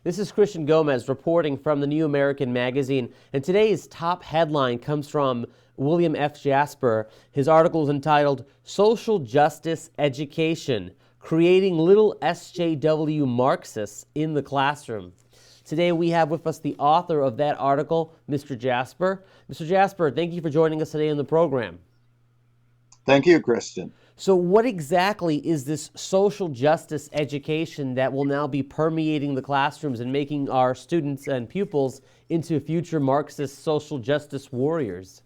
This is Christian Gomez reporting from the New American Magazine, and today's top headline comes from William F. Jasper. His article is entitled Social Justice Education, Creating Little SJW Marxists in the Classroom. Today we have with us the author of that article, Mr. Jasper. Mr. Jasper, thank you for joining us today on the program. Thank you, Christian. So what exactly is this social justice education that will now be permeating the classrooms and making our students and pupils into future Marxist social justice warriors?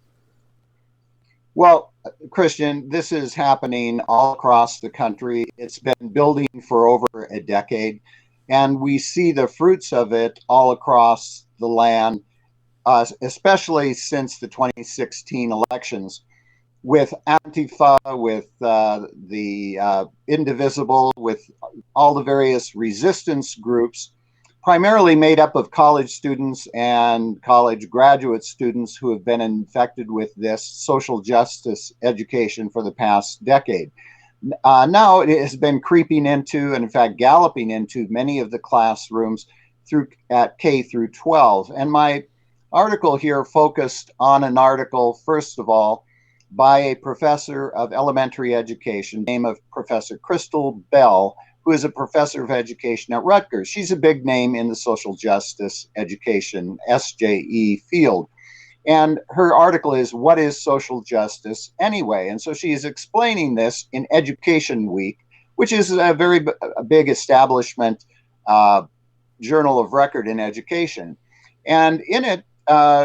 Well, Christian, this is happening all across the country. It's been building for over a decade, and we see the fruits of it all across the land, especially since the 2016 elections. With Antifa, with the Indivisible, with all the various resistance groups, primarily made up of college students and college graduate students who have been infected with this social justice education for the past decade. Now it has been creeping into, and in fact galloping into, many of the classrooms at K through 12. And my article here focused on an article, first of all, by a professor of elementary education, name of Professor Crystal Bell, who is a professor of education at Rutgers. She's a big name in the social justice education, SJE field. And her article is, What is Social Justice Anyway? And so she is explaining this in Education Week, which is a very big establishment journal of record in education. And in it,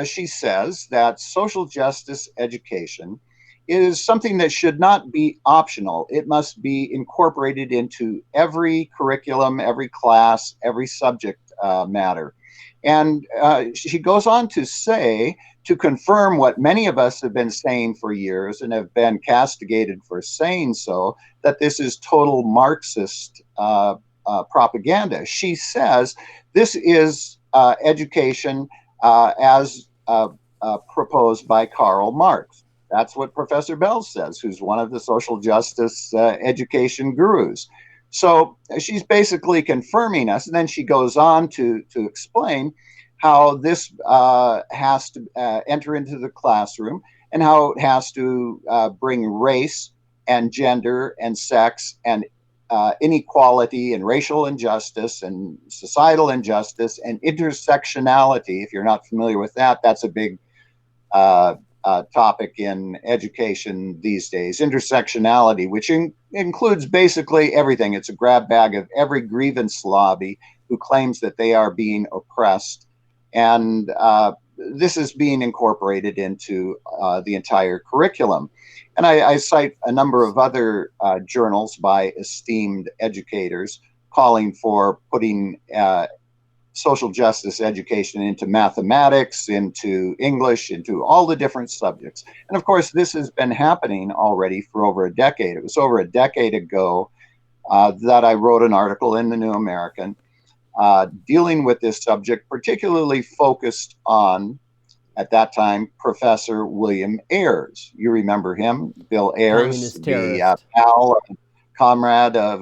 she says that social justice education is something that should not be optional. It must be incorporated into every curriculum, every class, every subject matter. And she goes on to say, to confirm what many of us have been saying for years and have been castigated for saying so, that this is total Marxist propaganda. She says this is education as proposed by Karl Marx. That's what Professor Bell says, who's one of the social justice education gurus. So she's basically confirming us. And then she goes on to explain how this has to enter into the classroom and how it has to bring race and gender and sex and inequality and racial injustice and societal injustice and intersectionality. If you're not familiar with that, that's a big topic in education these days. Intersectionality, which includes basically everything. It's a grab bag of every grievance lobby who claims that they are being oppressed. And this is being incorporated into the entire curriculum. And I cite a number of other journals by esteemed educators calling for putting social justice education into mathematics, into English, into all the different subjects. And of course, this has been happening already for over a decade. It was over a decade ago that I wrote an article in the New American dealing with this subject, particularly focused on, at that time, Professor William Ayers. You remember him, Bill Ayers, the pal and comrade of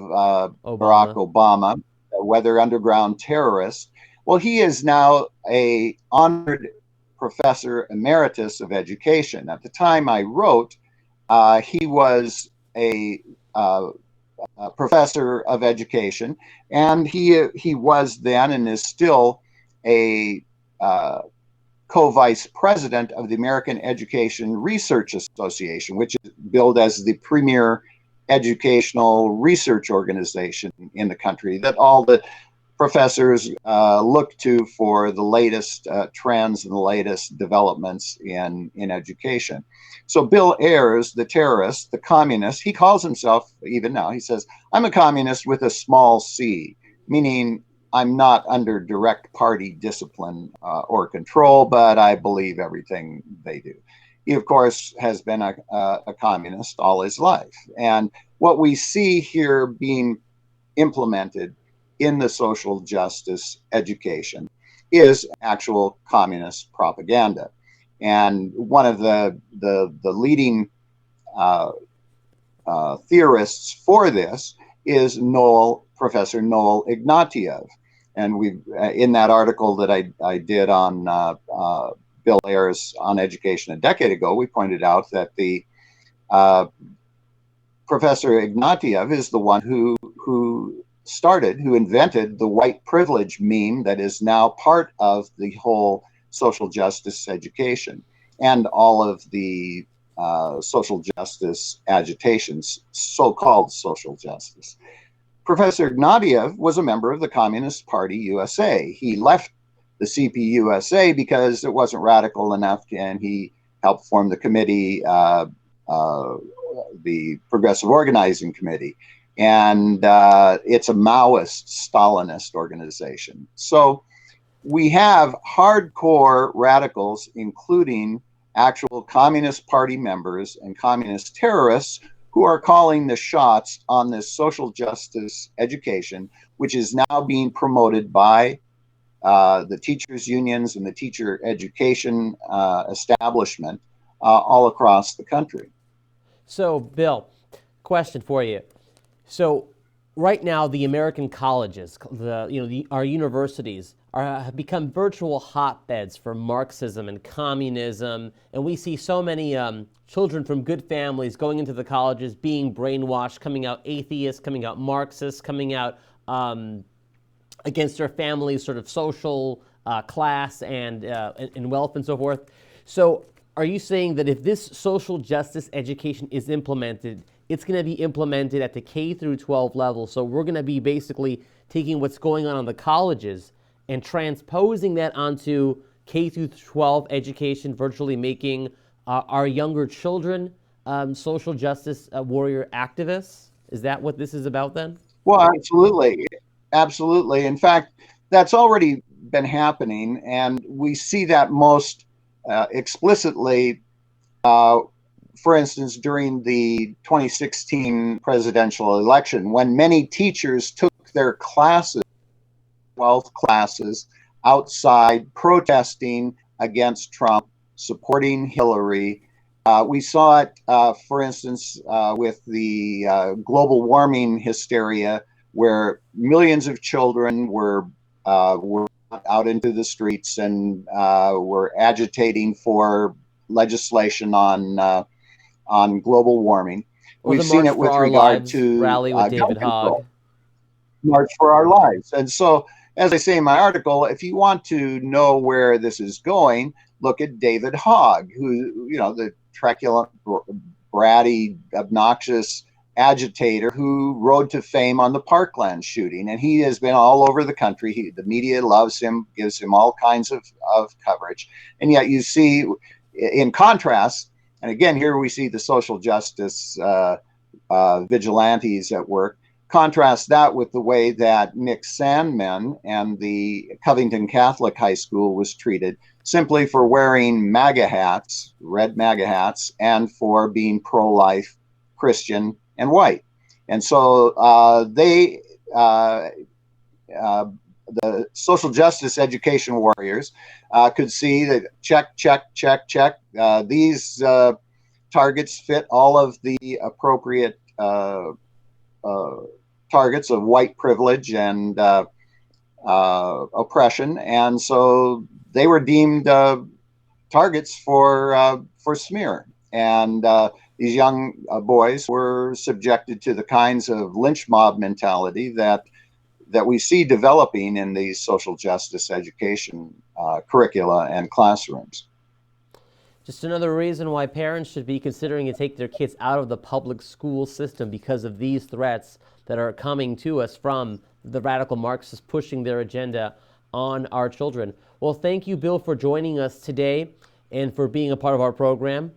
Barack Obama, a weather underground terrorist. Well, he is now a honored professor emeritus of education. At the time I wrote, he was a professor of education, and he was then and is still a co-vice president of the American Education Research Association, which is billed as the premier educational research organization in the country that all the professors look to for the latest trends and the latest developments in education. So Bill Ayers, the terrorist, the communist, he calls himself, even now, he says, I'm a communist with a small c, meaning I'm not under direct party discipline or control, but I believe everything they do. He, of course, has been a communist all his life. And what we see here being implemented in the social justice education is actual communist propaganda. And one of the leading theorists for this is Professor Noel Ignatieff. And we, in that article that I did on Bill Ayers on education a decade ago, we pointed out that the Professor Ignatieff is the one who invented the white privilege meme that is now part of the whole social justice education and all of the social justice agitations, so-called social justice. Professor Ignatieff was a member of the Communist Party USA. He left the CPUSA because it wasn't radical enough, and he helped form the committee, the Progressive Organizing Committee. And it's a Maoist, Stalinist organization. So we have hardcore radicals, including actual Communist Party members and communist terrorists, who are calling the shots on this social justice education, which is now being promoted by the teachers' unions and the teacher education establishment all across the country. So, Bill, question for you. So, right now, the American colleges, our universities, have become virtual hotbeds for Marxism and communism, and we see so many children from good families going into the colleges, being brainwashed, coming out atheists, coming out Marxists, coming out against their family's sort of social class and wealth and so forth. So, are you saying that if this social justice education is implemented, it's going to be implemented at the K through 12 level? So we're going to be basically taking what's going on in the colleges and transposing that onto K through 12 education, virtually making our younger children social justice warrior activists? Is that what this is about then? Well, absolutely. Absolutely. In fact, that's already been happening, and we see that most explicitly, for instance, during the 2016 presidential election, when many teachers took their classes, 12 classes, outside protesting against Trump, supporting Hillary. We saw it, for instance, with the global warming hysteria, where millions of children were out into the streets and were agitating for legislation on global warming. Or We've seen it with regard to rally with David control. Hogg. March for Our Lives. And so, as I say in my article, if you want to know where this is going, look at David Hogg, who, the truculent, bratty, obnoxious agitator who rode to fame on the Parkland shooting. And he has been all over the country. The media loves him, gives him all kinds of coverage. And yet you see, in contrast, and again, here we see the social justice vigilantes at work. Contrast that with the way that Nick Sandman and the Covington Catholic High School was treated, simply for wearing MAGA hats, red MAGA hats, and for being pro-life, Christian, and white. And so the social justice education warriors could see that check. These targets fit all of the appropriate targets of white privilege and oppression, and so they were deemed targets for smear. And these young boys were subjected to the kinds of lynch mob mentality that we see developing in these social justice education curricula and classrooms. Just another reason why parents should be considering to take their kids out of the public school system, because of these threats that are coming to us from the radical Marxists pushing their agenda on our children. Well, thank you, Bill, for joining us today and for being a part of our program.